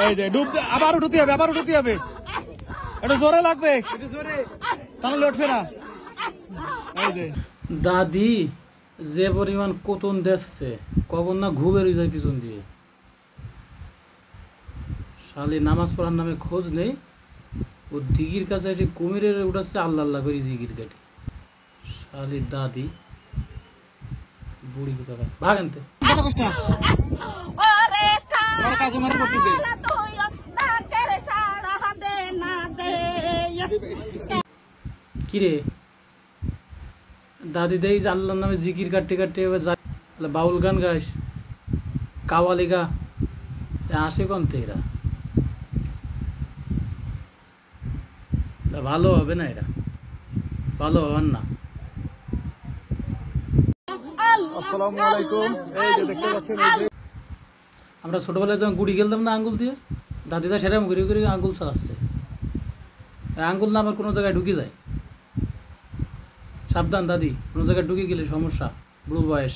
এই যে ডুব আবার উঠতে হবে, আবার উঠতে হবে, একটু জোরে লাগবে, তাহলে উঠবে না। এই যে দাদি যে পরিমাণ কোতন দেখছে, কখন না ঘুমের যায় পিছন দিয়ে। শালি নামাজ পড়ার নামে খোঁজ নেই, ও দিঘির কাছে এসে কুমিরের উঠাচ্ছে আল্লাহ আল্লাহ করে জিগির কাটি। শালির দাদি বুড়ি কোথা ভাগ আনতে কিরে দাদি দেই যে আল্লাহর নামে জিকির কাটতে কাটতে বাউল গান গাইস, কাওয়ালি গা, আসে কন্তে এরা? ভালো হবে না, এরা ভালো হবেন না। আসসালামু আলাইকুম। এই যে দেখতে পাচ্ছেন, এই যে আমরা ছোটবেলায় যখন গুড়ি খেলতাম না আঙ্গুল দিয়ে, দাদিদা সেরকম ঘুরে ঘুরে আঙ্গুল চালাচ্ছে। আঙ্গুল না আবার কোনো জায়গায় ঢুকে যায়, সাবধান দাদি, কোনো জায়গায় ঢুকে গেলে সমস্যা, বুড়ো বয়স।